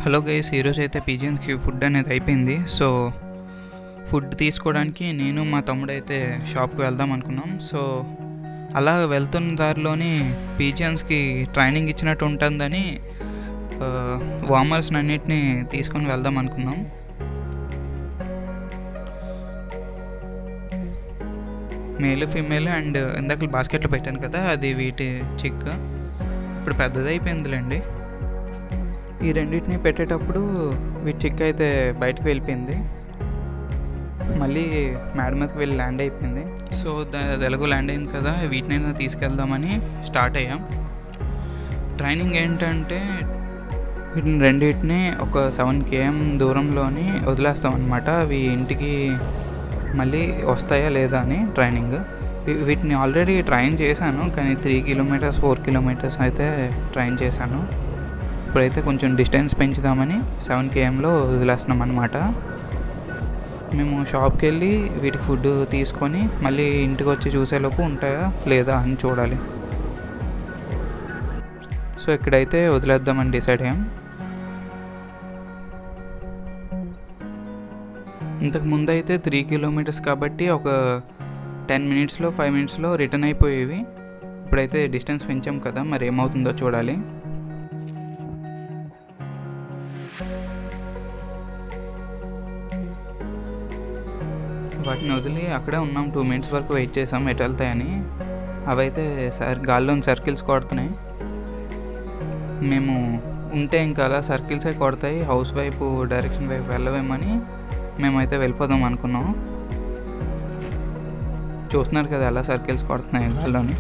Hello guys, ఈరోజు అయితే పీజియన్స్కి food అనేది అయిపోయింది. సో ఫుడ్ తీసుకోవడానికి నేను మా తమ్ముడు అయితే షాప్కి వెళ్దాం అనుకున్నాం. సో అలా వెళ్తున్న దారిలోని పీజియన్స్కి ట్రైనింగ్ ఇచ్చినట్టు ఉంటుందని వార్మర్స్ అన్నిటిని తీసుకొని వెళ్దాం అనుకున్నాం. మేల్ ఫీమేల్ అండ్ ఇందాక బాస్కెట్లో పెట్టాను కదా, అది వీటి చిక్. ఇప్పుడు పెద్దది అయిపోయిందిలేండి. ఈ రెండింటిని పెట్టేటప్పుడు వీటి చిక్ అయితే బయటకు వెళ్ళిపోయింది, మళ్ళీ మేడ మీదకి వెళ్ళి ల్యాండ్ అయిపోయింది. సో అది ఎలాగో ల్యాండ్ అయింది కదా, వీటినైనా తీసుకెళ్దామని స్టార్ట్ అయ్యాం. ట్రైనింగ్ ఏంటంటే వీటిని రెండింటిని ఒక 7 km దూరంలోని వదిలేస్తాం అన్నమాట. అవి ఇంటికి మళ్ళీ వస్తాయా లేదా అని ట్రైనింగ్. వీటిని ఆల్రెడీ ట్రైన్ చేశాను, కానీ 3 kilometers 4 kilometers అయితే ట్రైన్ చేశాను. ఇప్పుడైతే కొంచెం డిస్టెన్స్ పెంచుదామని 7 kmలో వదిలేస్తున్నాం అన్నమాట. మేము షాప్కి వెళ్ళి వీటికి ఫుడ్ తీసుకొని మళ్ళీ ఇంటికి వచ్చి చూసేలోపు ఉంటాయా లేదా అని చూడాలి. సో ఇక్కడైతే వదిలేద్దామని డిసైడ్ అయ్యాం. ఇంతకుముందు అయితే 3 kilometers కాబట్టి ఒక 10 minutesలో 5 minutesలో రిటర్న్ అయిపోయేవి. ఇప్పుడైతే డిస్టెన్స్ పెంచాం కదా, మరి ఏమవుతుందో చూడాలి. వాటిని వదిలి అక్కడే ఉన్నాం. 2 minutes వరకు వెయిట్ చేసాం ఎటు వెళ్తాయని. అవైతే గాల్లోని సర్కిల్స్ కొడుతున్నాయి. మేము ఉంటే ఇంకా అలా సర్కిల్సే కొడతాయి, హౌస్ వైపు డైరెక్షన్ వైపు వెళ్ళవేమని మేమైతే వెళ్ళిపోదాం అనుకున్నాం. చూస్తున్నారు కదా అలా సర్కిల్స్ కొడుతున్నాయి గాల్లోని.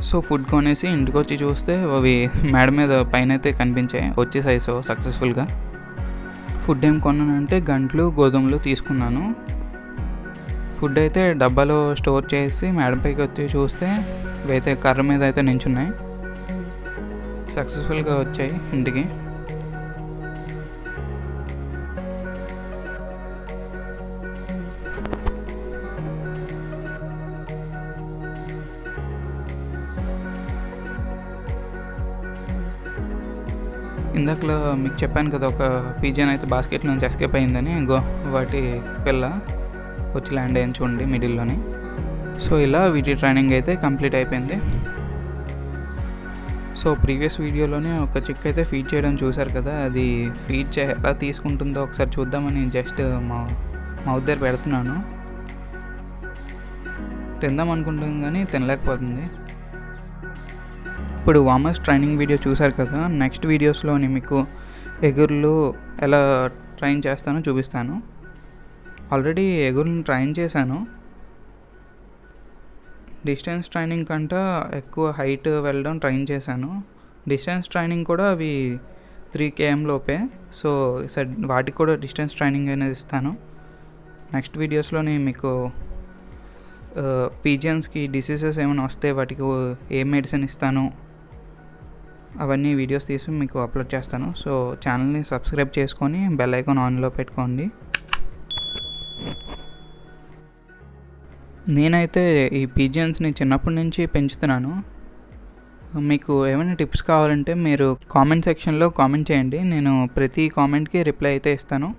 సో ఫుడ్ కొనేసి ఇంటికి వచ్చి చూస్తే అవి మేడ మీద పైన అయితే కనిపించాయి, వచ్చేసాయి. సో సక్సెస్ఫుల్గా ఫుడ్ ఏం కొన్నానంటే గంటలు గోధుమలు తీసుకున్నాను. ఫుడ్ అయితే డబ్బాలో స్టోర్ చేసి మేడపైకి వచ్చి చూస్తే ఇవైతే కర్ర మీద అయితే నించున్నాయి. సక్సెస్ఫుల్గా వచ్చాయి ఇంటికి. ఇందాకలో మీకు చెప్పాను కదా, ఒక పిజియన్ అయితే బాస్కెట్ నుంచి ఎస్కేప్ అయిందని. వాటి పిల్ల వచ్చి ల్యాండ్ అయ్యింది చూడండి మిడిల్లోని. సో ఇలా వీటి ట్రైనింగ్ అయితే కంప్లీట్ అయిపోయింది. సో ప్రీవియస్ వీడియోలోనే ఒక చిక్ అయితే ఫీడ్ చేయడం చూశారు కదా, అది ఫీడ్ ఎలా తీసుకుంటుందో ఒకసారి చూద్దామని జస్ట్ మౌత్ దగ్గర పెడుతున్నాను. తిందాం అనుకుంటుంది కానీ తినలేకపోతుంది. ఇప్పుడు వార్మర్స్ ట్రైనింగ్ వీడియో చూశారు కదా, నెక్స్ట్ వీడియోస్లోని మీకు ఎగుర్లు ఎలా ట్రైన్ చేస్తానో చూపిస్తాను. ఆల్రెడీ ఎగురుని ట్రైన్ చేశాను. డిస్టెన్స్ ట్రైనింగ్ కంటే ఎక్కువ హైట్ వెళ్ళడం ట్రైన్ చేశాను. డిస్టెన్స్ ట్రైనింగ్ కూడా అవి 3 km లోపే. సో వాటికి కూడా డిస్టెన్స్ ట్రైనింగ్ అనేది ఇస్తాను. నెక్స్ట్ వీడియోస్లోని మీకు పీజియన్స్కి డిసీజెస్ ఏమైనా వస్తే వాటికి ఏ మెడిసిన్ ఇస్తాను అవన్నీ వీడియోస్ తీసి మీకు అప్లోడ్ చేస్తాను. సో ఛానల్ని సబ్స్క్రైబ్ చేసుకొని బెల్ ఐకాన్ ఆన్లో పెట్టుకోండి. నేనైతే ఈ పీజియన్స్ని చిన్నప్పటి నుంచి పెంచుతున్నాను. మీకు ఏమైనా టిప్స్ కావాలంటే మీరు కామెంట్ సెక్షన్లో కామెంట్ చేయండి, నేను ప్రతి కామెంట్కి రిప్లై అయితే ఇస్తాను.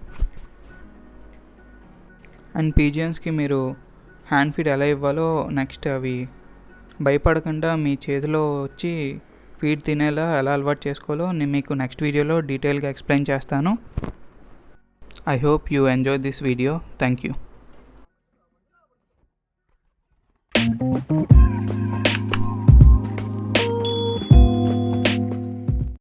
అండ్ పీజియన్స్కి మీరు హ్యాండ్ ఫీడ్ ఎలా ఇవ్వాలో, నెక్స్ట్ అవి భయపడకుండా మీ చేతిలో వచ్చి ఫీడ్ తినేలా ఎలా అలవాటు చేసుకోవాలో నేను మీకు నెక్స్ట్ వీడియోలో డీటెయిల్గా ఎక్స్ప్లెయిన్ చేస్తాను. I hope you enjoy this video. Thank you.